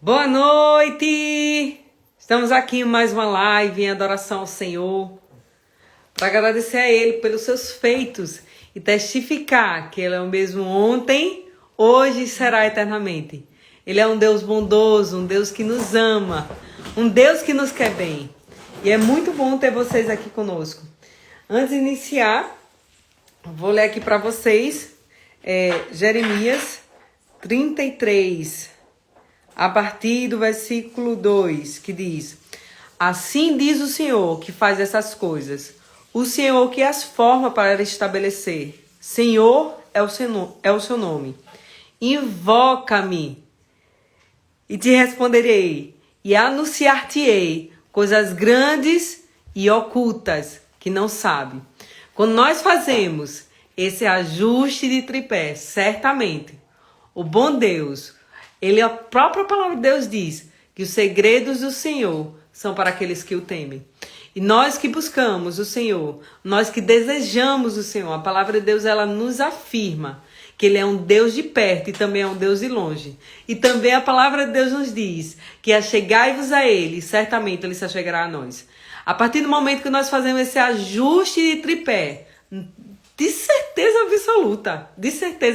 Boa noite! Estamos aqui em mais uma live em adoração ao Senhor, para agradecer a Ele pelos seus feitos e testificar que Ele é o mesmo ontem, hoje e será eternamente. Ele é um Deus bondoso, um Deus que nos ama, um Deus que nos quer bem. E é muito bom ter vocês aqui conosco. Antes de iniciar, vou ler aqui para vocês Jeremias 33, a partir do versículo 2, que diz: Assim diz o Senhor que faz essas coisas, o Senhor que as forma para estabelecer. Senhor é o seu nome. Invoca-me e te responderei, e anunciar-te-ei coisas grandes e ocultas que não sabe. Quando nós fazemos esse ajuste de tripé, certamente, o bom Deus, a própria palavra de Deus diz que os segredos do Senhor são para aqueles que o temem. E nós que buscamos o Senhor, nós que desejamos o Senhor, a palavra de Deus ela nos afirma que Ele é um Deus de perto e também é um Deus de longe. E também a palavra de Deus nos diz que achegai-vos a Ele, certamente Ele se achegará a nós. A partir do momento que nós fazemos esse ajuste de tripé, de certeza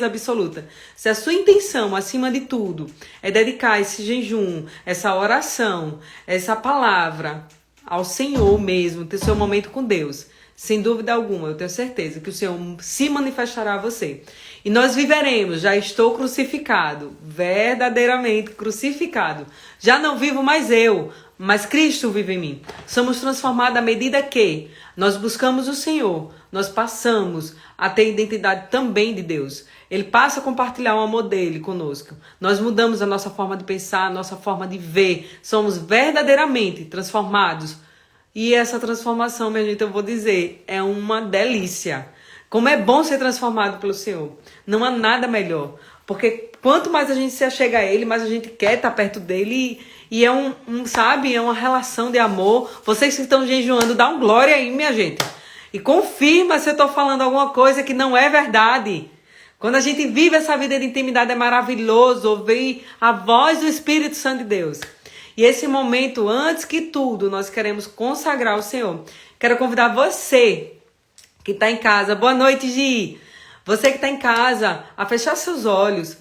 absoluta, se a sua intenção, acima de tudo, é dedicar esse jejum, essa oração, essa palavra ao Senhor mesmo, ter seu momento com Deus, sem dúvida alguma, eu tenho certeza que o Senhor se manifestará a você. E nós viveremos, já estou crucificado, verdadeiramente crucificado. Já não vivo mais eu, mas Cristo vive em mim. Somos transformados à medida que nós buscamos o Senhor, nós passamos a ter identidade também de Deus. Ele passa a compartilhar o amor dele conosco. Nós mudamos a nossa forma de pensar, a nossa forma de ver. Somos verdadeiramente transformados. E essa transformação, minha gente, eu vou dizer, é uma delícia. Como é bom ser transformado pelo Senhor. Não há nada melhor. Porque quanto mais a gente se achega a Ele, mais a gente quer estar perto dele. E é é uma relação de amor. Vocês que estão jejuando, dá um glória aí, minha gente. E confirma se eu estou falando alguma coisa que não é verdade. Quando a gente vive essa vida de intimidade, é maravilhoso ouvir a voz do Espírito Santo de Deus. E esse momento, antes que tudo, nós queremos consagrar ao Senhor. Quero convidar você que está em casa. Boa noite, Gi. Você que está em casa, a fechar seus olhos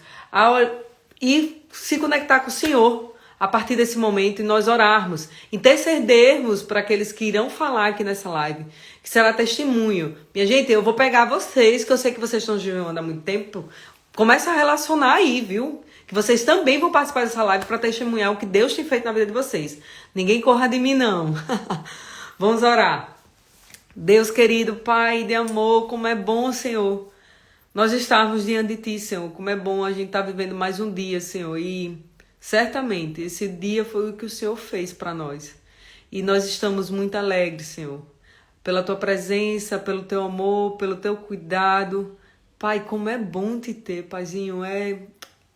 e se conectar com o Senhor a partir desse momento e nós orarmos, intercedermos para aqueles que irão falar aqui nessa live, que será testemunho. Minha gente, eu vou pegar vocês, que eu sei que vocês estão jejuando há muito tempo, começa a relacionar aí, viu? Que vocês também vão participar dessa live para testemunhar o que Deus tem feito na vida de vocês. Ninguém corra de mim, não. Vamos orar. Deus querido, Pai de amor, como é bom, Senhor, nós estarmos diante de Ti, Senhor. Como é bom a gente estar vivendo mais um dia, Senhor. E certamente esse dia foi o que o Senhor fez para nós. E nós estamos muito alegres, Senhor, pela Tua presença, pelo Teu amor, pelo Teu cuidado. Pai, como é bom Te ter, Paizinho. É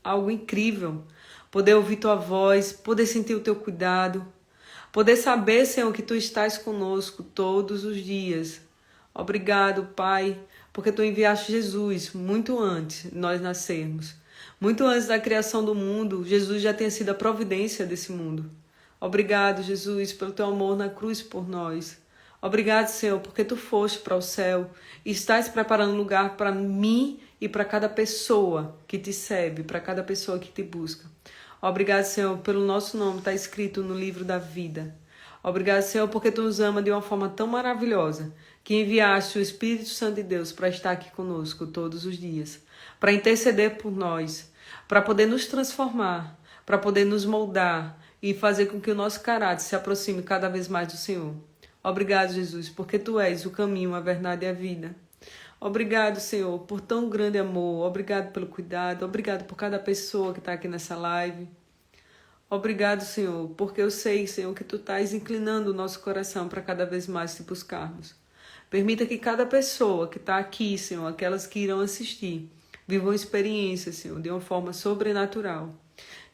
algo incrível poder ouvir Tua voz, poder sentir o Teu cuidado, poder saber, Senhor, que Tu estás conosco todos os dias. Obrigado, Pai, porque Tu enviaste Jesus muito antes de nós nascermos. Muito antes da criação do mundo, Jesus já tinha sido a providência desse mundo. Obrigado, Jesus, pelo Teu amor na cruz por nós. Obrigado, Senhor, porque Tu foste para o céu e estás preparando lugar para mim e para cada pessoa que Te serve, para cada pessoa que Te busca. Obrigado, Senhor, pelo nosso nome está escrito no livro da vida. Obrigado, Senhor, porque Tu nos ama de uma forma tão maravilhosa que enviaste o Espírito Santo de Deus para estar aqui conosco todos os dias, para interceder por nós, para poder nos transformar, para poder nos moldar e fazer com que o nosso caráter se aproxime cada vez mais do Senhor. Obrigado, Jesus, porque Tu és o caminho, a verdade e a vida. Obrigado, Senhor, por tão grande amor. Obrigado pelo cuidado. Obrigado por cada pessoa que está aqui nessa live. Obrigado, Senhor, porque eu sei, Senhor, que Tu estás inclinando o nosso coração para cada vez mais Te buscarmos. Permita que cada pessoa que está aqui, Senhor, aquelas que irão assistir, vivam experiência, Senhor, de uma forma sobrenatural.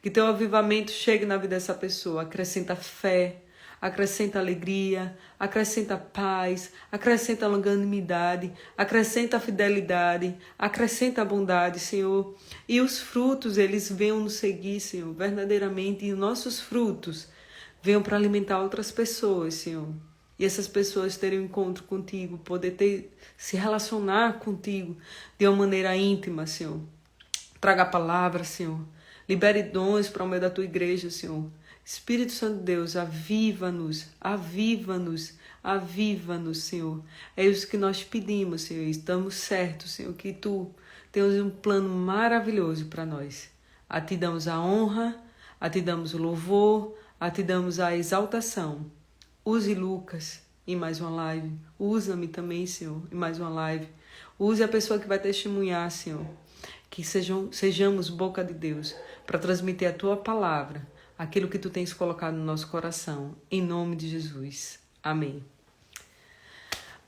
Que Teu avivamento chegue na vida dessa pessoa, acrescenta fé, acrescenta alegria, acrescenta paz, acrescenta longanimidade, acrescenta fidelidade, acrescenta bondade, Senhor. E os frutos, eles venham nos seguir, Senhor, verdadeiramente, e os nossos frutos venham para alimentar outras pessoas, Senhor. E essas pessoas terem um encontro contigo, poder se relacionar contigo de uma maneira íntima, Senhor. Traga a palavra, Senhor. Libere dons para o meio da tua igreja, Senhor. Espírito Santo de Deus, aviva-nos, aviva-nos, aviva-nos, Senhor. É isso que nós pedimos, Senhor. Estamos certos, Senhor, que tu tens um plano maravilhoso para nós. A ti damos a honra, a ti damos o louvor, a ti damos a exaltação. Use Lucas em mais uma live. Usa-me também, Senhor, em mais uma live. Use a pessoa que vai testemunhar, Senhor. Que sejamos boca de Deus para transmitir a tua palavra, aquilo que tu tens colocado no nosso coração. Em nome de Jesus. Amém.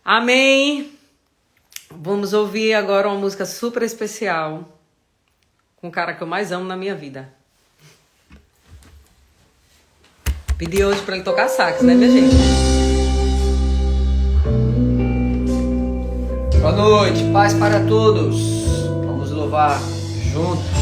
Amém. Vamos ouvir agora uma música super especial com o cara que eu mais amo na minha vida. Pedi hoje para ele tocar sax, né, minha gente? Boa noite, paz para todos. Vamos louvar juntos.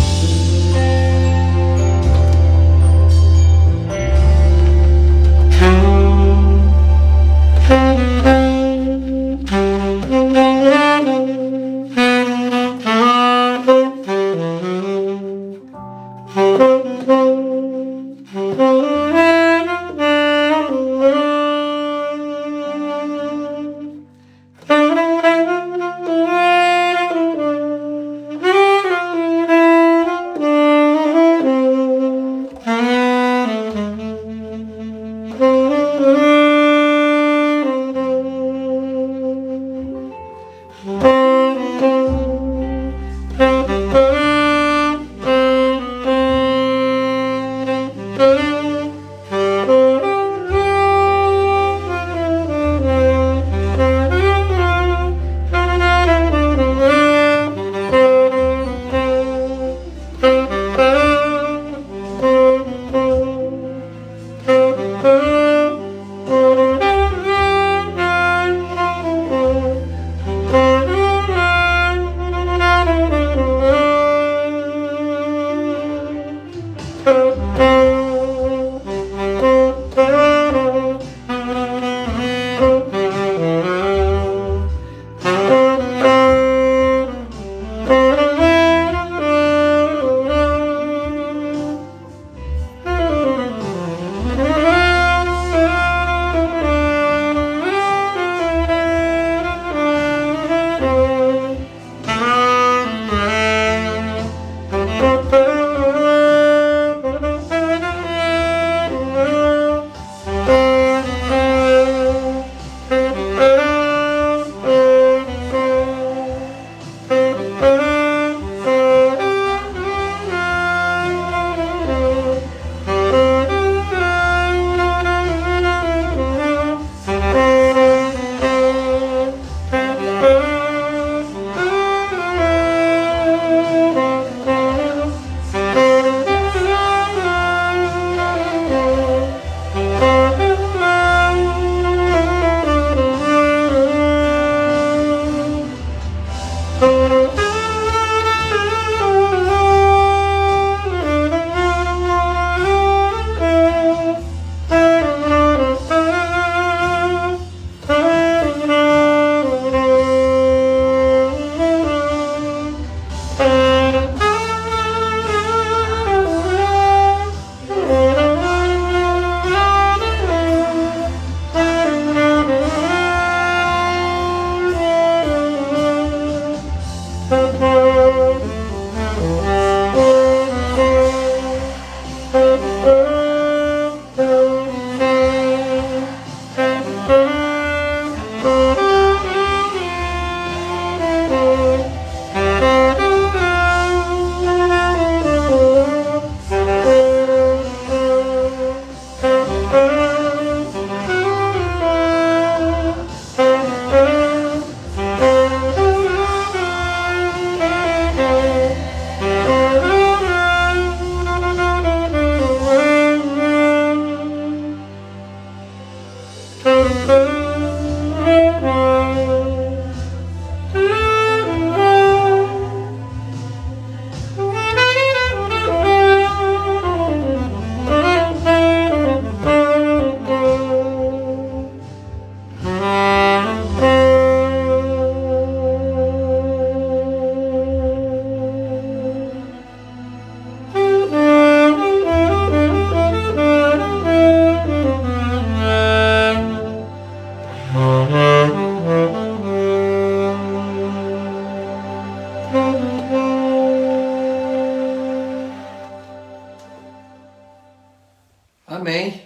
Amém.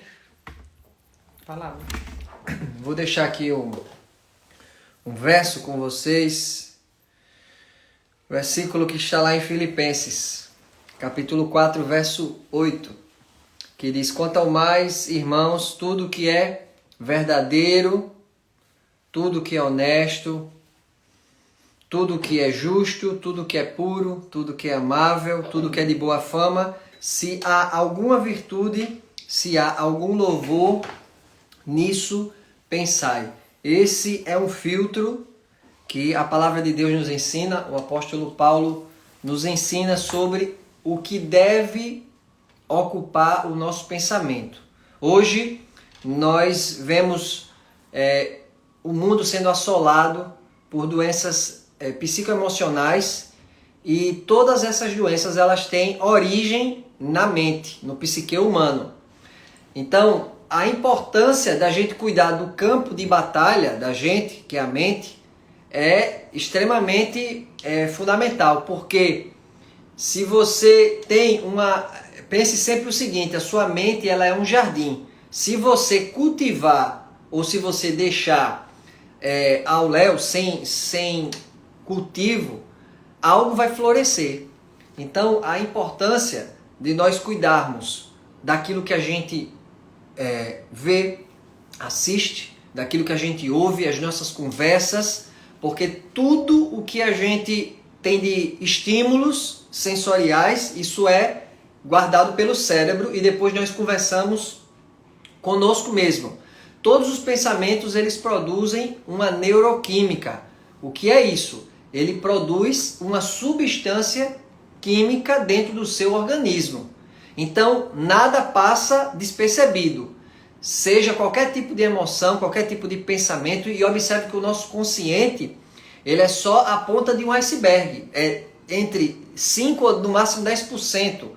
Palavra. Vou deixar aqui um verso com vocês. Versículo que está lá em Filipenses, capítulo 4, verso 8. Que diz: quanto ao mais, irmãos, tudo que é verdadeiro, tudo que é honesto, tudo que é justo, tudo que é puro, tudo que é amável, tudo que é de boa fama, se há alguma virtude, se há algum louvor, nisso pensai. Esse é um filtro que a palavra de Deus nos ensina, o apóstolo Paulo nos ensina sobre o que deve ocupar o nosso pensamento. Hoje nós vemos o mundo sendo assolado por doenças psicoemocionais, e todas essas doenças elas têm origem na mente, no psique humano. Então, a importância da gente cuidar do campo de batalha da gente, que é a mente, é extremamente fundamental, porque se você tem uma... Pense sempre o seguinte, a sua mente ela é um jardim. Se você cultivar ou se você deixar ao léu, sem cultivo, algo vai florescer. Então, a importância de nós cuidarmos daquilo que a gente vê, assiste, daquilo que a gente ouve, as nossas conversas, porque tudo o que a gente tem de estímulos sensoriais, isso é guardado pelo cérebro e depois nós conversamos conosco mesmo. Todos os pensamentos eles produzem uma neuroquímica. O que é isso? Ele produz uma substância química dentro do seu organismo. Então, nada passa despercebido. Seja qualquer tipo de emoção, qualquer tipo de pensamento, e observe que o nosso consciente, ele é só a ponta de um iceberg. É entre 5% ou no máximo 10%.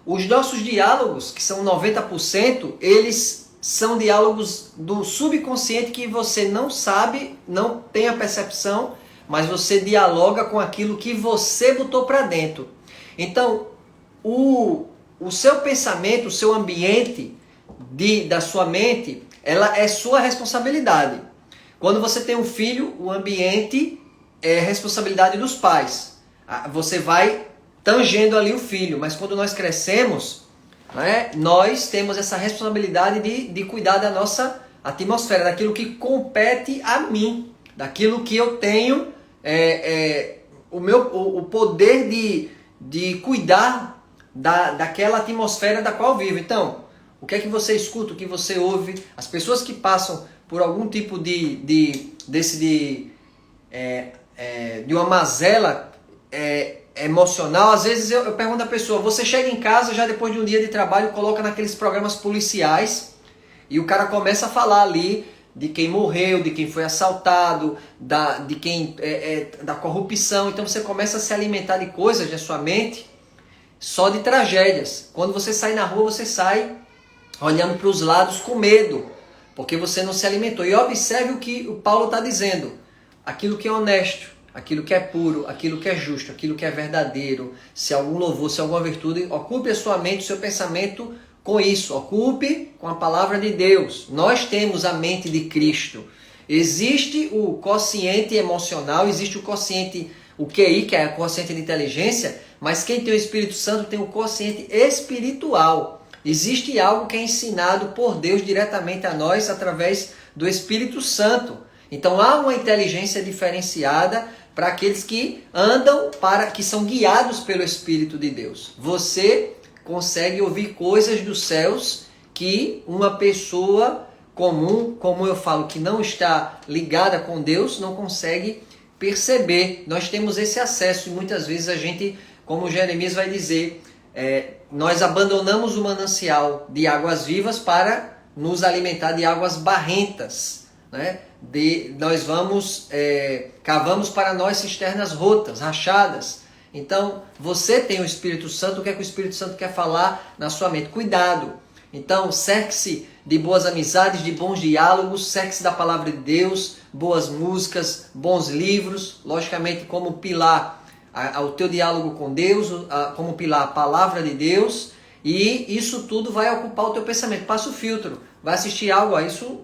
Os nossos diálogos, que são 90%, eles são diálogos do subconsciente que você não sabe, não tem a percepção, mas você dialoga com aquilo que você botou para dentro. Então, o seu pensamento, o seu ambiente da sua mente, ela é sua responsabilidade. Quando você tem um filho, o ambiente é responsabilidade dos pais. Você vai tangendo ali o filho, mas quando nós crescemos, nós temos essa responsabilidade de cuidar da nossa atmosfera, daquilo que compete a mim, daquilo que eu tenho o poder de cuidar daquela atmosfera da qual eu vivo. Então, o que é que você escuta, o que você ouve, as pessoas que passam por algum tipo de uma mazela emocional, às vezes eu pergunto à pessoa, você chega em casa já depois de um dia de trabalho, coloca naqueles programas policiais e o cara começa a falar ali de quem morreu, de quem foi assaltado, da corrupção. Então você começa a se alimentar de coisas da sua mente só de tragédias. Quando você sai na rua, você sai olhando para os lados com medo, porque você não se alimentou. E observe o que o Paulo está dizendo. Aquilo que é honesto, aquilo que é puro, aquilo que é justo, aquilo que é verdadeiro, se algum louvor, se alguma virtude, ocupe a sua mente, o seu pensamento com isso. Ocupe com a palavra de Deus. Nós temos a mente de Cristo. Existe o quociente emocional, existe o quociente, o QI, que é o quociente de inteligência, mas quem tem o Espírito Santo tem o quociente espiritual. Existe algo que é ensinado por Deus diretamente a nós através do Espírito Santo. Então há uma inteligência diferenciada para aqueles que andam, que são guiados pelo Espírito de Deus. Você consegue ouvir coisas dos céus que uma pessoa comum, como eu falo, que não está ligada com Deus, não consegue perceber. Nós temos esse acesso e muitas vezes a gente, como Jeremias vai dizer, nós abandonamos o manancial de águas vivas para nos alimentar de águas barrentas, né? Nós cavamos para nós cisternas rotas, rachadas. Então, você tem o Espírito Santo, o que é que o Espírito Santo quer falar na sua mente? Cuidado. Então, cerque-se de boas amizades, de bons diálogos, cerque-se da palavra de Deus, boas músicas, bons livros, logicamente como pilar ao teu diálogo com Deus, como pilar a palavra de Deus, E isso tudo vai ocupar o teu pensamento. Passa o filtro. Vai assistir algo,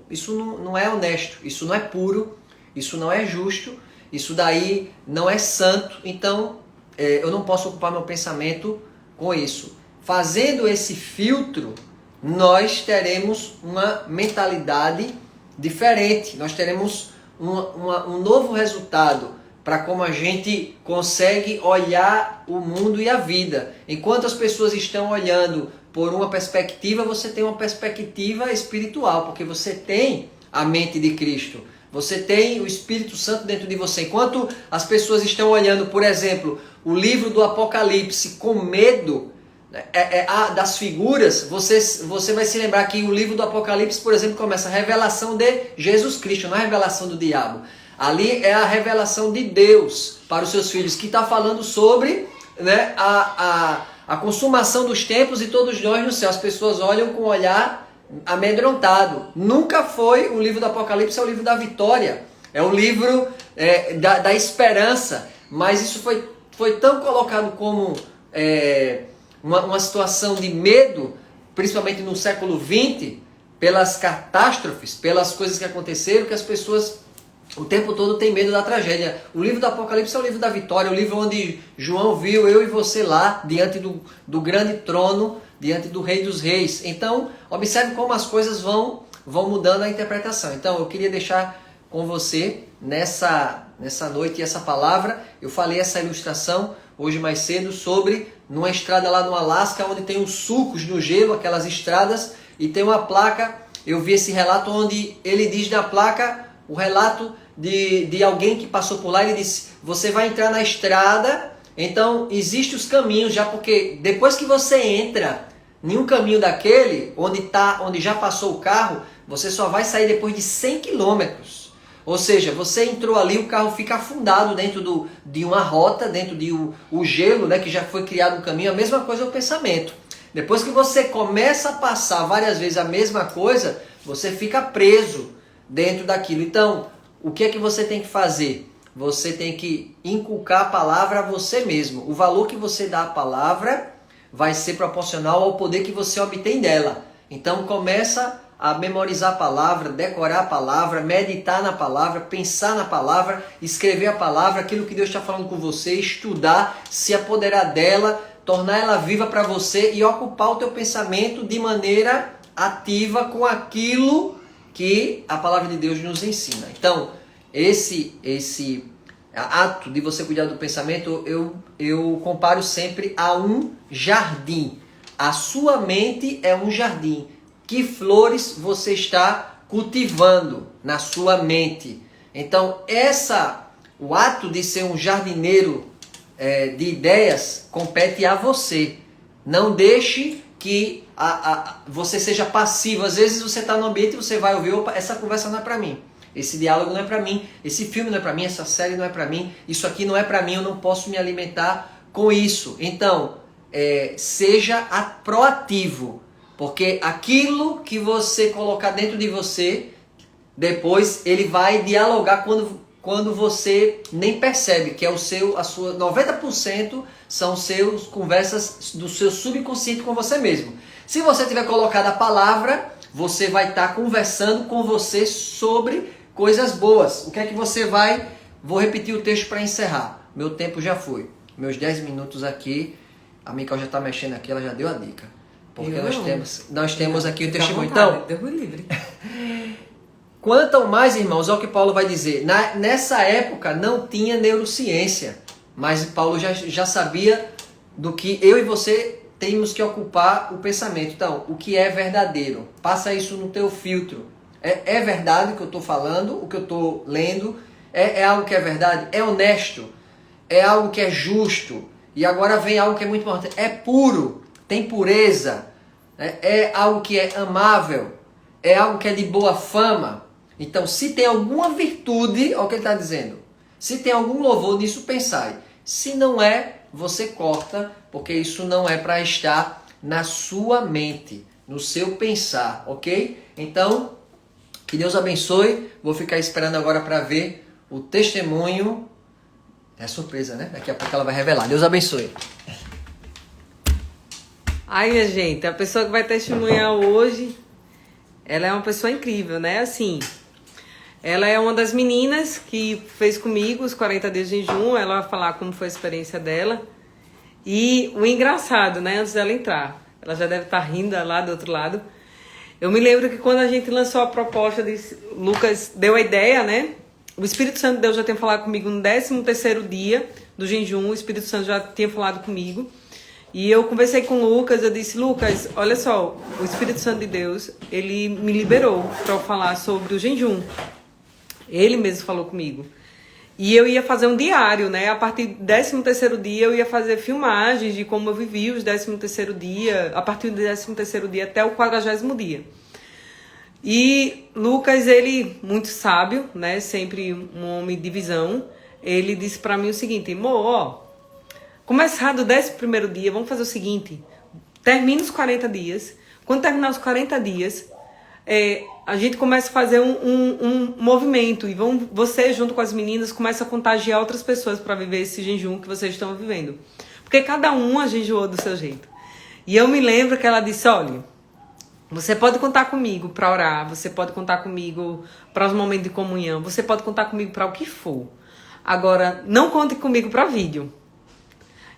isso não é honesto, isso não é puro, isso não é justo, isso daí não é santo. Então, eu não posso ocupar meu pensamento com isso. Fazendo esse filtro, nós teremos uma mentalidade diferente. Nós teremos um novo resultado para como a gente consegue olhar o mundo e a vida. Enquanto as pessoas estão olhando por uma perspectiva, você tem uma perspectiva espiritual, porque você tem a mente de Cristo. Você tem o Espírito Santo dentro de você. Enquanto as pessoas estão olhando, por exemplo, o livro do Apocalipse com medo das figuras, você vai se lembrar que o livro do Apocalipse, por exemplo, começa a revelação de Jesus Cristo, não é a revelação do diabo. Ali é a revelação de Deus para os seus filhos, que está falando sobre, né, a consumação dos tempos e todos nós no céu. As pessoas olham com um olhar amedrontado. Nunca foi o livro do Apocalipse, é o livro da vitória, é o livro da esperança. Mas isso foi tão colocado como uma situação de medo, principalmente no século XX, pelas catástrofes, pelas coisas que aconteceram, que as pessoas o tempo todo têm medo da tragédia. O livro do Apocalipse é o livro da vitória, o livro onde João viu eu e você lá, diante do grande trono, diante do Rei dos Reis. Então, observe como as coisas vão mudando a interpretação. Então, eu queria deixar com você, nessa noite, essa palavra. Eu falei essa ilustração hoje mais cedo sobre numa estrada lá no Alasca, onde tem os sulcos no gelo, aquelas estradas, e tem uma placa. Eu vi esse relato onde ele diz na placa, o relato de alguém que passou por lá. Ele disse: você vai entrar na estrada, então existem os caminhos já, porque depois que você entra em um caminho daquele, onde já passou o carro, você só vai sair depois de 100 quilômetros. Ou seja, você entrou ali, o carro fica afundado dentro de uma rota, dentro de o gelo, né, que já foi criado um caminho. A mesma coisa é o pensamento. Depois que você começa a passar várias vezes a mesma coisa, você fica preso dentro daquilo. Então, o que é que você tem que fazer? Você tem que inculcar a palavra a você mesmo. O valor que você dá à palavra vai ser proporcional ao poder que você obtém dela. Então, começa a memorizar a palavra, decorar a palavra, meditar na palavra, pensar na palavra, escrever a palavra, aquilo que Deus está falando com você, estudar, se apoderar dela, tornar ela viva para você e ocupar o teu pensamento de maneira ativa com aquilo que a palavra de Deus nos ensina. Então, esse ato de você cuidar do pensamento, eu comparo sempre a um jardim. A sua mente é um jardim. Que flores você está cultivando na sua mente? Então, o ato de ser um jardineiro de ideias compete a você. Não deixe que você seja passivo. Às vezes você está no ambiente e você vai ouvir: opa, essa conversa não é para mim, esse diálogo não é para mim, esse filme não é para mim, essa série não é para mim, isso aqui não é para mim, eu não posso me alimentar com isso. Então, seja proativo, porque aquilo que você colocar dentro de você, depois ele vai dialogar quando você nem percebe, que é a sua 90% são seus conversas do seu subconsciente com você mesmo. Se você tiver colocado a palavra, você vai estar conversando com você sobre coisas boas. O que é que você vai... Vou repetir o texto para encerrar. Meu tempo já foi. Meus 10 minutos aqui. A Mical já está mexendo aqui, ela já deu a dica. Porque nós temos aqui o testemunho. Então, Deus me livre. Quanto ao mais, irmãos, é o que Paulo vai dizer. Nessa época não tinha neurociência, mas Paulo já sabia do que eu e você temos que ocupar o pensamento. Então, o que é verdadeiro? Passa isso no teu filtro. É verdade o que eu estou falando, o que eu estou lendo? É algo que é verdade? É honesto? É algo que é justo? E agora vem algo que é muito importante. É puro? Tem pureza? É algo que é amável? É algo que é de boa fama? Então, se tem alguma virtude, olha o que ele está dizendo. Se tem algum louvor nisso, pensai. Se não é, você corta, porque isso não é para estar na sua mente, no seu pensar, ok? Então, que Deus abençoe. Vou ficar esperando agora para ver o testemunho. É surpresa, né? Daqui a pouco ela vai revelar. Deus abençoe. Ai, minha gente, a pessoa que vai testemunhar hoje, ela é uma pessoa incrível, né? Assim, ela é uma das meninas que fez comigo os 40 dias de jejum, ela vai falar como foi a experiência dela. E o engraçado, né, antes dela entrar, ela já deve estar rindo lá do outro lado. Eu me lembro que quando a gente lançou a proposta, Lucas deu a ideia, né? O Espírito Santo de Deus já tinha falado comigo no 13º dia do jejum, o Espírito Santo já tinha falado comigo. E eu conversei com o Lucas, eu disse, Lucas, olha só, o Espírito Santo de Deus, ele me liberou para eu falar sobre o jejum. Ele mesmo falou comigo. E eu ia fazer um diário, né? A partir do 13º dia eu ia fazer filmagens de como eu vivi os 13º dia, a partir do 13º dia até o 40º dia. E Lucas, ele, muito sábio, né? Sempre um homem de visão, ele disse pra mim o seguinte, amor, ó, começar do 11º dia, vamos fazer o seguinte, termina os 40 dias, quando terminar os 40 dias, a gente começa a fazer um movimento e você, junto com as meninas, começa a contagiar outras pessoas para viver esse jejum que vocês estão vivendo. Porque cada uma jejuou do seu jeito. E eu me lembro que ela disse, olha, você pode contar comigo para orar, você pode contar comigo para os momentos de comunhão, você pode contar comigo para o que for. Agora, não conte comigo para vídeo.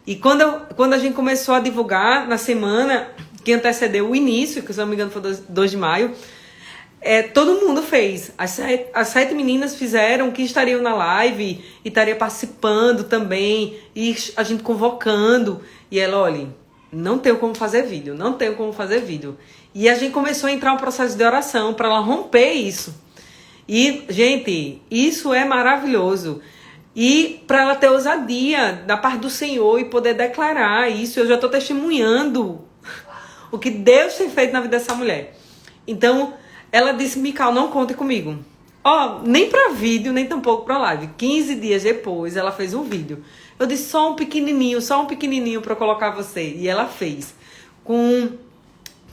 E quando a gente começou a divulgar, na semana que antecedeu o início, que se não me engano foi 2 de maio, todo mundo fez. As 7 meninas fizeram que estariam na live e estaria participando também, e a gente convocando. E ela, olha, não tenho como fazer vídeo, não tenho como fazer vídeo. E a gente começou a entrar um processo de oração para ela romper isso. E, gente, isso é maravilhoso. E para ela ter ousadia da parte do Senhor e poder declarar isso, eu já estou testemunhando o que Deus tem feito na vida dessa mulher. Então, ela disse, Mical, não conte comigo. Ó, nem para vídeo, nem tampouco para live. 15 dias depois, ela fez um vídeo. Eu disse, só um pequenininho para colocar você. E ela fez. Com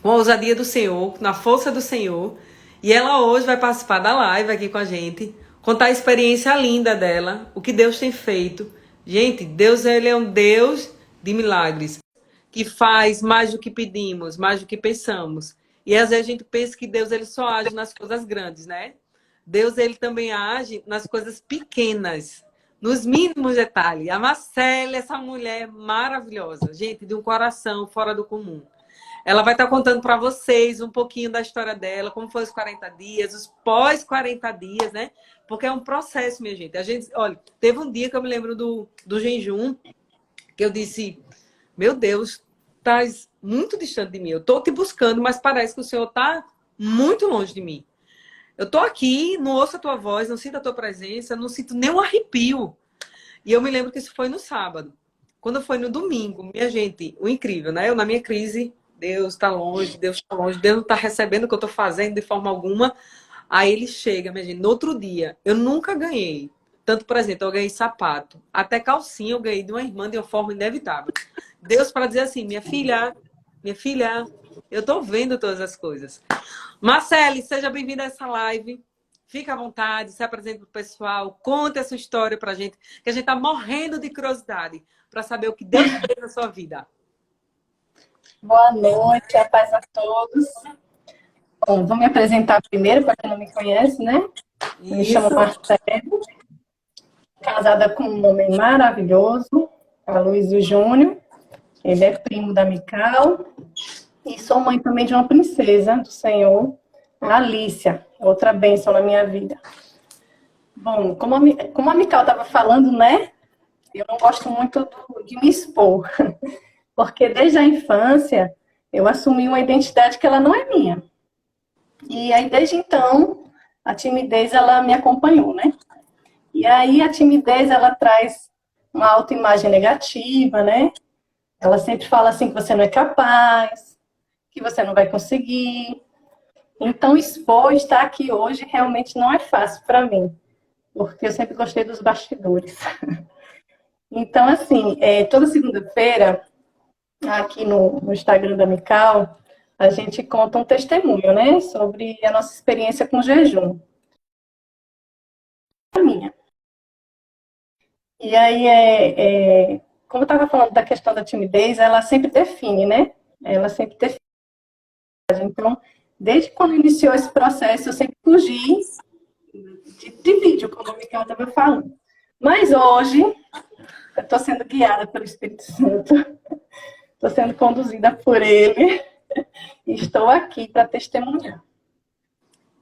a ousadia do Senhor, na força do Senhor. E ela hoje vai participar da live aqui com a gente. Contar a experiência linda dela, o que Deus tem feito. Gente, Deus, ele é um Deus de milagres, que faz mais do que pedimos, mais do que pensamos. E às vezes a gente pensa que Deus, ele só age nas coisas grandes, né? Deus, ele também age nas coisas pequenas, nos mínimos detalhes. A Marcela, essa mulher maravilhosa, gente, de um coração fora do comum. Ela vai estar contando para vocês um pouquinho da história dela, como foi os 40 dias, os pós 40 dias, né? Porque é um processo, minha gente. A gente, olha, teve um dia que eu me lembro do jejum, que eu disse, meu Deus, estás muito distante de mim. Eu estou te buscando, mas parece que o Senhor está muito longe de mim. Eu estou aqui, não ouço a tua voz, não sinto a tua presença, não sinto nem um arrepio. E eu me lembro que isso foi no sábado. Quando foi no domingo, minha gente, o incrível, né? Eu na minha crise, Deus está longe, Deus está longe, Deus não está recebendo o que eu estou fazendo de forma alguma. Aí ele chega, minha gente, no outro dia, eu nunca ganhei. Tanto, por exemplo, eu ganhei sapato, até calcinha eu ganhei de uma irmã de uma forma inevitável. Deus para dizer assim, minha filha, eu tô vendo todas as coisas. Marcele, seja bem-vinda a essa live. Fica à vontade, se apresente pro pessoal, conte essa história pra gente, que a gente tá morrendo de curiosidade para saber o que Deus fez na sua vida. Boa noite, a paz a todos. Bom, vou me apresentar primeiro, para quem não me conhece, né? Me chamo Marcelo, casada com um homem maravilhoso, Aloysio Júnior. Ele é primo da Mical. E sou mãe também de uma princesa do Senhor, a Alícia, outra bênção na minha vida. Bom, como a Mical estava falando, né? Eu não gosto muito de me expor, porque desde a infância eu assumi uma identidade que ela não é minha. E aí, desde então, a timidez, ela me acompanhou, né? E aí, a timidez, ela traz uma autoimagem negativa, né? Ela sempre fala assim que você não é capaz, que você não vai conseguir. Então, expor, estar aqui hoje, realmente não é fácil para mim, porque eu sempre gostei dos bastidores. Então, assim, toda segunda-feira, aqui no Instagram da Mical, a gente conta um testemunho, né, sobre a nossa experiência com jejum. A minha. E aí, como eu estava falando da questão da timidez, ela sempre define, né, ela sempre teve. Então, desde quando iniciou esse processo, eu sempre fugi de vídeo, como o Micael estava falando. Mas hoje, eu estou sendo guiada pelo Espírito Santo, estou sendo conduzida por ele, e estou aqui para testemunhar.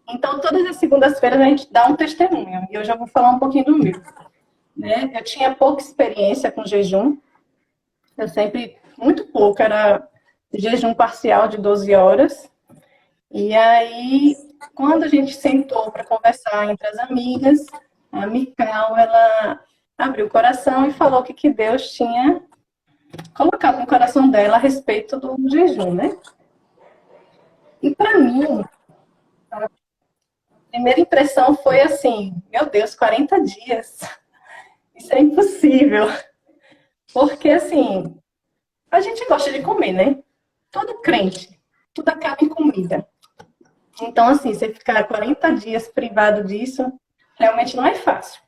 Então, todas as segundas-feiras a gente dá um testemunho, e eu já vou falar um pouquinho do meu. Né? Eu tinha pouca experiência com jejum, eu sempre, muito pouco, era jejum parcial de 12 horas. E aí, quando a gente sentou para conversar entre as amigas, a Micael, ela abriu o coração e falou que Deus tinha colocado no coração dela a respeito do jejum, né? E para mim, a primeira impressão foi assim, meu Deus, 40 dias, isso é impossível. Porque assim, a gente gosta de comer, né? Todo crente, tudo acaba em comida. Então, assim, você ficar 40 dias privado disso, realmente não é fácil.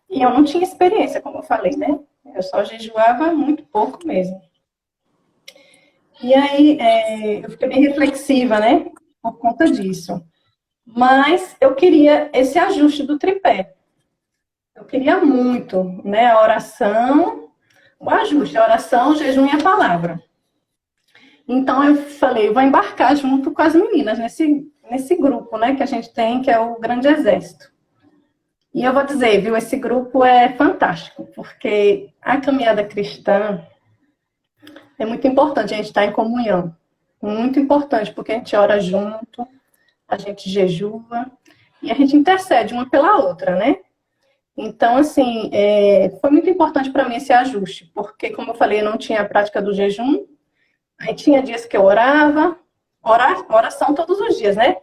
E eu não tinha experiência, como eu falei, né? Eu só jejuava muito pouco mesmo. E aí, eu fiquei bem reflexiva, né? Por conta disso. Mas eu queria esse ajuste do tripé. Eu queria muito, né? A oração, o ajuste, a oração, o jejum e a palavra. Então eu falei, eu vou embarcar junto com as meninas nesse grupo, né, que a gente tem, que é o Grande Exército. E eu vou dizer, viu, esse grupo é fantástico, porque a caminhada cristã é muito importante a gente estar em comunhão. Muito importante, porque a gente ora junto, a gente jejua e a gente intercede uma pela outra, né? Então, assim, foi muito importante para mim esse ajuste, porque, como eu falei, eu não tinha a prática do jejum. Aí tinha dias que eu orava, oração todos os dias, né?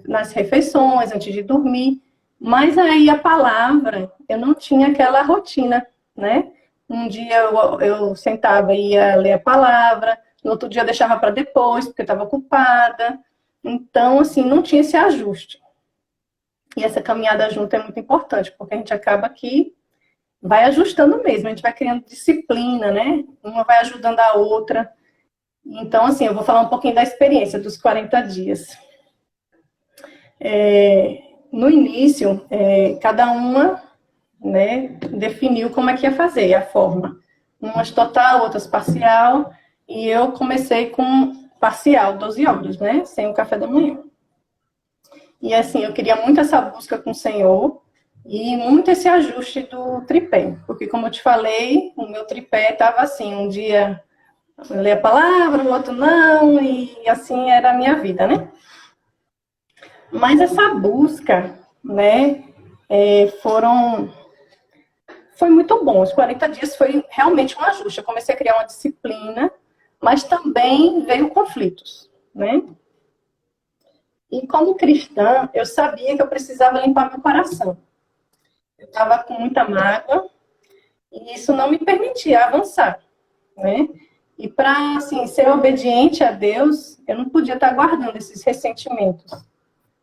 Nas refeições, antes de dormir. Mas aí a palavra, eu não tinha aquela rotina, né? Um dia eu sentava e ia ler a palavra, no outro dia eu deixava para depois, porque eu estava ocupada. Então, assim, não tinha esse ajuste. E essa caminhada junto é muito importante, porque a gente acaba que vai ajustando mesmo, a gente vai criando disciplina, né? Uma vai ajudando a outra. Então, assim, eu vou falar um pouquinho da experiência dos 40 dias. No início, cada uma, né, definiu como é que ia fazer, a forma. Umas total, outras parcial, e eu comecei com parcial, 12 horas, né, sem o café da manhã. E assim, eu queria muito essa busca com o Senhor, e muito esse ajuste do tripé, porque como eu te falei, o meu tripé estava assim, um dia eu lia a palavra, o outro não, e assim era a minha vida, né? Mas essa busca, né, foi muito bom. Os 40 dias foi realmente um ajuste. Eu comecei a criar uma disciplina, mas também veio conflitos, né? E como cristã, eu sabia que eu precisava limpar meu coração. Eu estava com muita mágoa e isso não me permitia avançar, né? E para, assim, ser obediente a Deus, eu não podia estar guardando esses ressentimentos.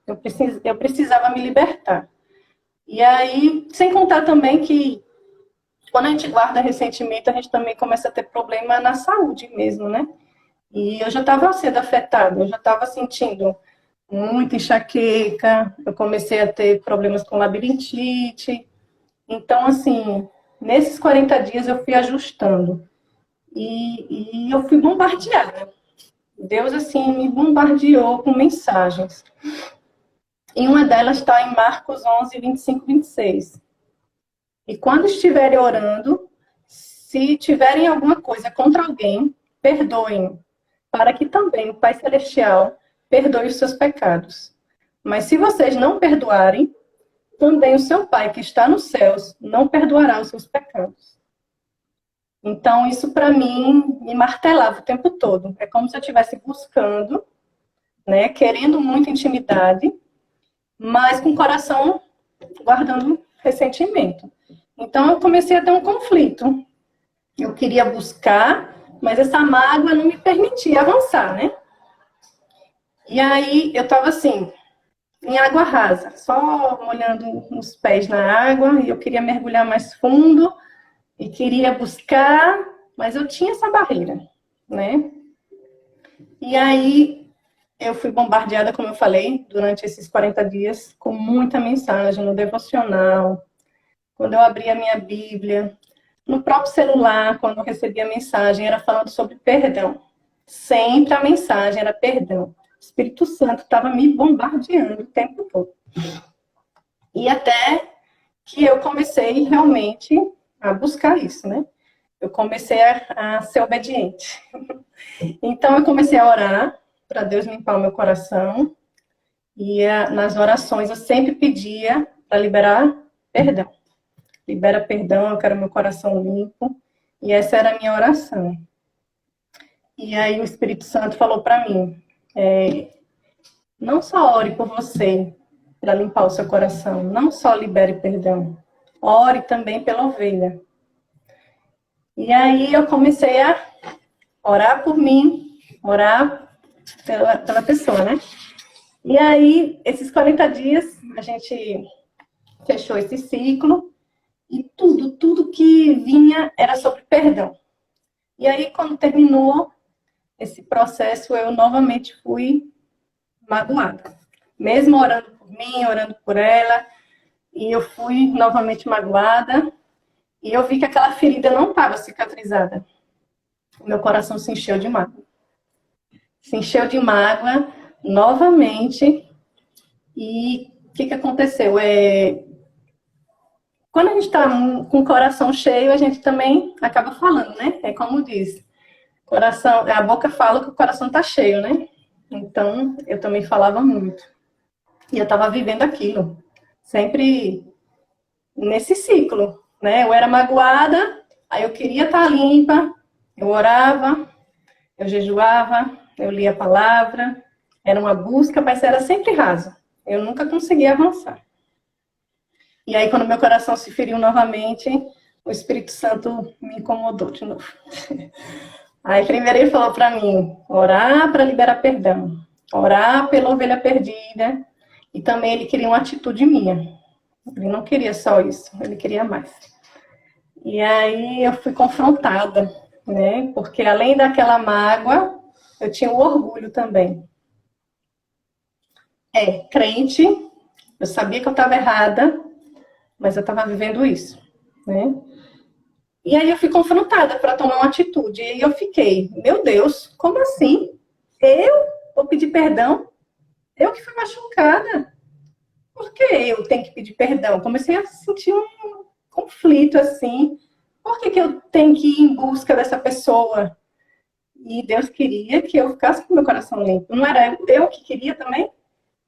Eu precisava me libertar. E aí, sem contar também que quando a gente guarda ressentimento, a gente também começa a ter problema na saúde mesmo, né? E eu já estava sendo afetada, eu já estava sentindo muita enxaqueca, eu comecei a ter problemas com labirintite. Então, assim, nesses 40 dias eu fui ajustando. E eu fui bombardeada. Deus, assim, me bombardeou com mensagens. E uma delas está em Marcos 11, 25, 26. E quando estiverem orando, se tiverem alguma coisa contra alguém, perdoem, para que também o Pai Celestial perdoe os seus pecados. Mas se vocês não perdoarem, também o seu Pai que está nos céus não perdoará os seus pecados. Então, isso para mim me martelava o tempo todo. É como se eu estivesse buscando, né, querendo muita intimidade, mas com o coração guardando ressentimento. Então, eu comecei a ter um conflito. Eu queria buscar, mas essa mágoa não me permitia avançar, né? E aí, eu estava assim, em água rasa, só molhando os pés na água, e eu queria mergulhar mais fundo, e queria buscar, mas eu tinha essa barreira, né? E aí eu fui bombardeada, como eu falei, durante esses 40 dias, com muita mensagem no devocional, quando eu abri a minha Bíblia, no próprio celular, quando eu recebia a mensagem, era falando sobre perdão. Sempre a mensagem era perdão. O Espírito Santo estava me bombardeando o tempo todo. E até que eu comecei realmente a buscar isso, né? Eu comecei a ser obediente. Então, eu comecei a orar para Deus limpar o meu coração. E nas orações eu sempre pedia para liberar perdão. Libera perdão, eu quero meu coração limpo. E essa era a minha oração. E aí o Espírito Santo falou para mim, não só ore por você, para limpar o seu coração, não só libere perdão, ore também pela ovelha. E aí eu comecei a orar por mim, orar pela pessoa, né? E aí, esses 40 dias, a gente fechou esse ciclo, e tudo que vinha era sobre perdão. E aí, quando terminou esse processo, eu novamente fui magoada. Mesmo orando por mim, orando por ela, e eu fui novamente magoada, e eu vi que aquela ferida não estava cicatrizada. O meu coração se encheu de mágoa. Se encheu de mágoa novamente, e o que aconteceu? Quando a gente está com o coração cheio, a gente também acaba falando, né? É como diz, coração, a boca fala que o coração está cheio, né? Então, eu também falava muito. E eu estava vivendo aquilo, sempre nesse ciclo, né? Eu era magoada, aí eu queria estar limpa, eu orava, eu jejuava, eu lia a palavra, era uma busca, mas era sempre raso. Eu nunca conseguia avançar. E aí, quando meu coração se feriu novamente, o Espírito Santo me incomodou de novo. Aí, primeiro ele falou para mim, orar para liberar perdão, orar pela ovelha perdida, e também ele queria uma atitude minha. Ele não queria só isso, ele queria mais. E aí, eu fui confrontada, né? Porque além daquela mágoa, eu tinha o orgulho também. Crente, eu sabia que eu estava errada, mas eu estava vivendo isso, né? E aí eu fui confrontada para tomar uma atitude. E eu fiquei, meu Deus, como assim? Eu vou pedir perdão? Eu que fui machucada. Por que eu tenho que pedir perdão? Comecei a sentir um conflito assim. Por que eu tenho que ir em busca dessa pessoa? E Deus queria que eu ficasse com meu coração limpo. Não era eu que queria também?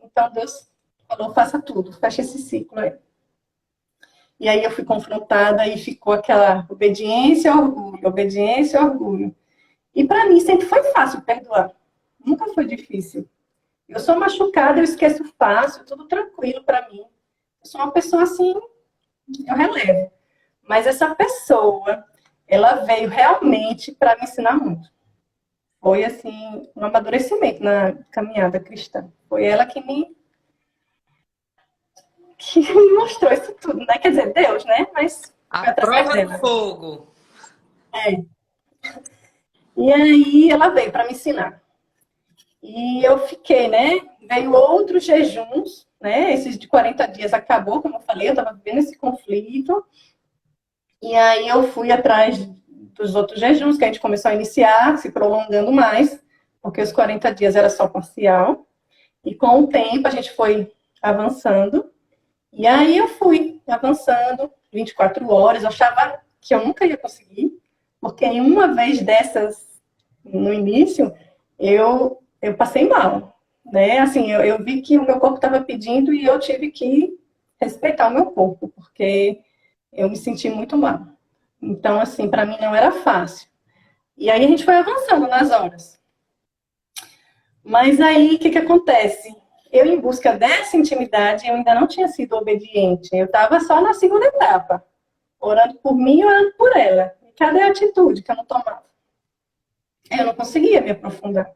Então Deus falou, faça tudo, feche esse ciclo aí. E aí eu fui confrontada e ficou aquela obediência, orgulho, obediência, orgulho. E para mim sempre foi fácil perdoar. Nunca foi difícil. Eu sou machucada, eu esqueço fácil, tudo tranquilo para mim. Eu sou uma pessoa assim, eu relevo. Mas essa pessoa, ela veio realmente para me ensinar muito. Foi assim, um amadurecimento na caminhada cristã. Foi ela que me mostrou isso tudo, né? Quer dizer, Deus, né? Mas A prova do fogo. E aí ela veio para me ensinar. E eu fiquei, né? Veio outros jejuns, né? Esses de 40 dias acabou, como eu falei, eu estava vivendo esse conflito. E aí eu fui atrás dos outros jejuns que a gente começou a iniciar, se prolongando mais, porque os 40 dias era só parcial. E com o tempo a gente foi avançando. E aí eu fui avançando 24 horas, eu achava que eu nunca ia conseguir, porque em uma vez dessas, no início, eu passei mal, né? Assim, eu vi que o meu corpo estava pedindo e eu tive que respeitar o meu corpo, porque eu me senti muito mal. Então, assim, para mim não era fácil. E aí a gente foi avançando nas horas. Mas aí, o que acontece? Eu, em busca dessa intimidade, eu ainda não tinha sido obediente. Eu estava só na segunda etapa. Orando por mim e orando por ela. E cadê a atitude que eu não tomava? Eu não conseguia me aprofundar.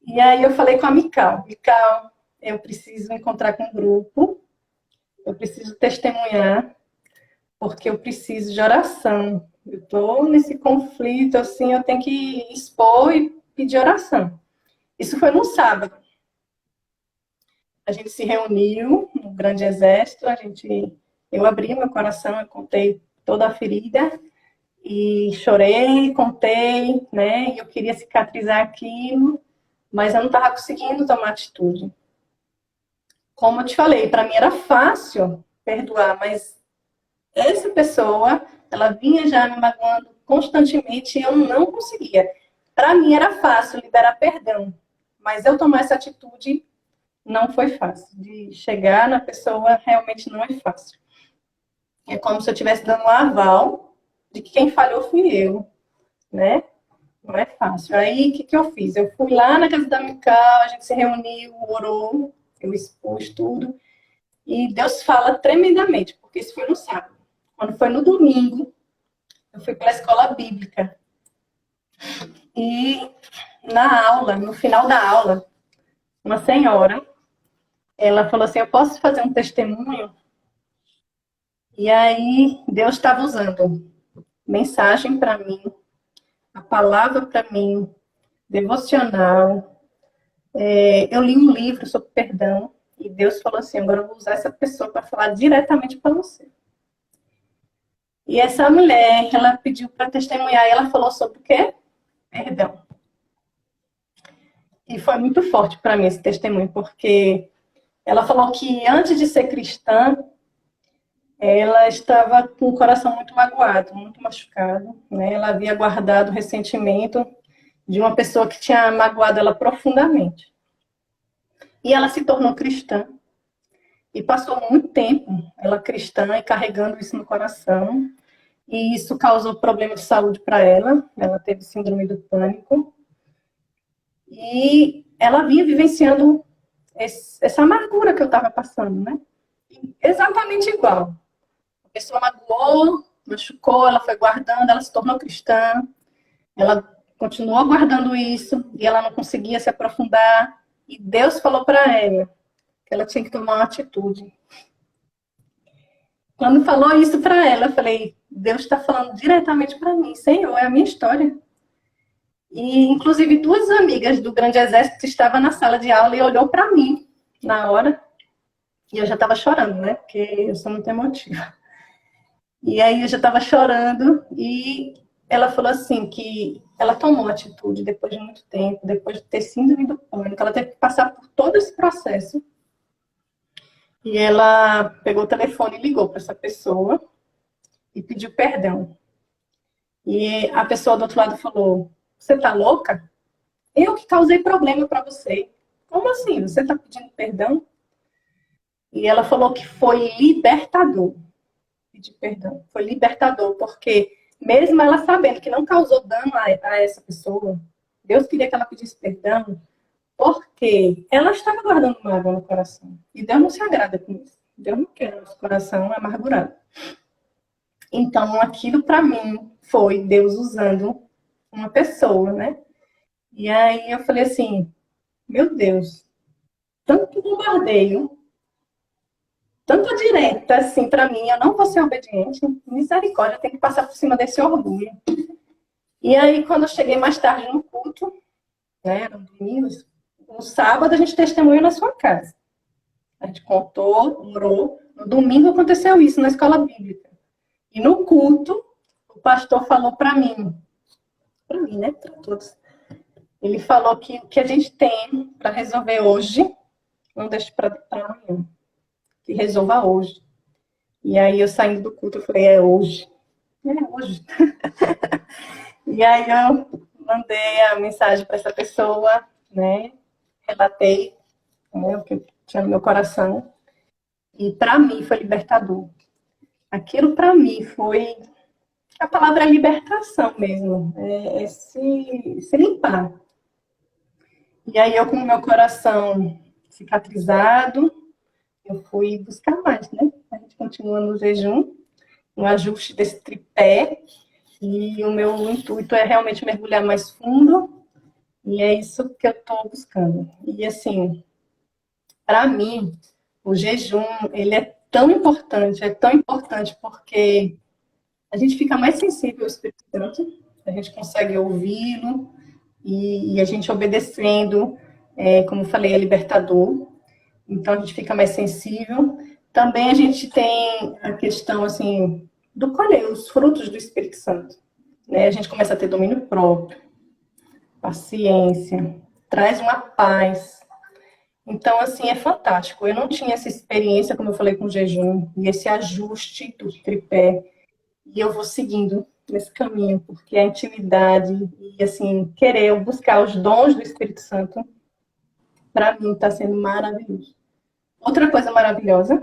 E aí eu falei com a Mical. Mical, eu preciso encontrar com um grupo. Eu preciso testemunhar. Porque eu preciso de oração. Eu estou nesse conflito, assim, eu tenho que expor pedir oração. Isso foi no sábado. A gente se reuniu no Grande Exército, eu abri meu coração, eu contei toda a ferida e chorei, contei, né? E eu queria cicatrizar aquilo, mas eu não estava conseguindo tomar atitude. Como eu te falei, para mim era fácil perdoar, mas essa pessoa, ela vinha já me magoando constantemente e eu não conseguia. Para mim era fácil liberar perdão, mas eu tomar essa atitude não foi fácil. De chegar na pessoa realmente não é fácil. É como se eu estivesse dando um aval de que quem falhou fui eu, né? Não é fácil. Aí, o que eu fiz? Eu fui lá na casa da Mical, a gente se reuniu, orou, eu expus tudo. E Deus fala tremendamente, porque isso foi no sábado. Quando foi no domingo, eu fui para a escola bíblica. E na aula, no final da aula, uma senhora, ela falou assim, eu posso fazer um testemunho? E aí, Deus estava usando mensagem para mim, a palavra para mim, devocional. Eu li um livro sobre perdão e Deus falou assim, agora eu vou usar essa pessoa para falar diretamente para você. E essa mulher, ela pediu para testemunhar e ela falou sobre o quê? Perdão. E foi muito forte para mim esse testemunho, porque ela falou que antes de ser cristã, ela estava com o coração muito magoado, muito machucado, né? Ela havia guardado o ressentimento de uma pessoa que tinha magoado ela profundamente. E ela se tornou cristã. E passou muito tempo, ela cristã, e carregando isso no coração. E isso causou problema de saúde para ela. Ela teve síndrome do pânico. E ela vinha vivenciando essa amargura que eu estava passando, né? Exatamente igual. A pessoa magoou, machucou, ela foi guardando, ela se tornou cristã. Ela continuou guardando isso e ela não conseguia se aprofundar. E Deus falou para ela que ela tinha que tomar uma atitude. Quando falou isso para ela, eu falei, Deus está falando diretamente para mim. Senhor, é a minha história. E, inclusive, duas amigas do Grande Exército estavam na sala de aula e olhou para mim na hora. E eu já estava chorando, né? Porque eu sou muito emotiva. E aí eu já estava chorando e ela falou assim que ela tomou atitude depois de muito tempo, depois de ter síndrome do pânico. Ela teve que passar por todo esse processo. E ela pegou o telefone e ligou para essa pessoa e pediu perdão. E a pessoa do outro lado falou, você tá louca? Eu que causei problema para você. Como assim? Você está pedindo perdão? E ela falou que foi libertador. Pedir perdão. Foi libertador, porque mesmo ela sabendo que não causou dano a essa pessoa, Deus queria que ela pedisse perdão, porque ela estava guardando mágoa no coração. E Deus não se agrada com isso. Deus não quer nosso coração amargurado. Então, aquilo para mim foi Deus usando uma pessoa, né? E aí eu falei assim, meu Deus, tanto bombardeio, tanta direta assim para mim, eu não vou ser obediente, misericórdia, eu tenho que passar por cima desse orgulho. E aí, quando eu cheguei mais tarde no culto, né, era um domingo, no sábado a gente testemunhou na sua casa. A gente contou, orou. No domingo aconteceu isso na escola bíblica. E no culto, o pastor falou para mim, né, para todos. Ele falou que o que a gente tem para resolver hoje, não deixe para amanhã. Que resolva hoje. E aí eu saindo do culto, eu falei, é hoje. É hoje. E aí eu mandei a mensagem para essa pessoa, né? Relatei, né, o que tinha no meu coração. E para mim foi libertador. Aquilo para mim foi a palavra libertação mesmo. É se limpar. E aí eu com o meu coração cicatrizado, eu fui buscar mais, né? A gente continua no jejum, no ajuste desse tripé. E o meu intuito é realmente mergulhar mais fundo. E é isso que eu estou buscando. E assim, para mim, o jejum, ele é tão importante porque a gente fica mais sensível ao Espírito Santo, a gente consegue ouvi-lo, e a gente obedecendo, como eu falei, é libertador. Então a gente fica mais sensível. Também a gente tem a questão assim do colher os frutos do Espírito Santo, né? A gente começa a ter domínio próprio, paciência, traz uma paz. Então, assim, é fantástico. Eu não tinha essa experiência, como eu falei, com o jejum, e esse ajuste do tripé. E eu vou seguindo nesse caminho, porque a intimidade e, assim, querer buscar os dons do Espírito Santo, para mim, está sendo maravilhoso. Outra coisa maravilhosa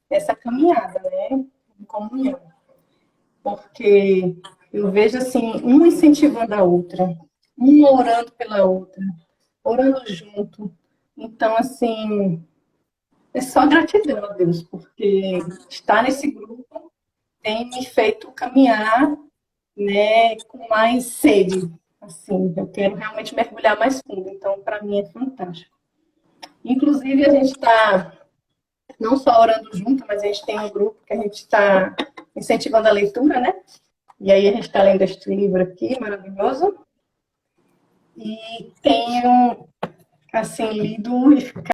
é essa caminhada, né? Em comunhão. Porque eu vejo, assim, uma incentivando a outra, uma orando pela outra, orando junto. Então, assim, é só gratidão a Deus, porque estar nesse grupo tem me feito caminhar, né, com mais sede. Assim, eu quero realmente mergulhar mais fundo. Então, para mim é fantástico. Inclusive, a gente está não só orando junto, mas a gente tem um grupo que a gente está incentivando a leitura, né? E aí a gente está lendo este livro aqui, maravilhoso. E tenho, assim, lido e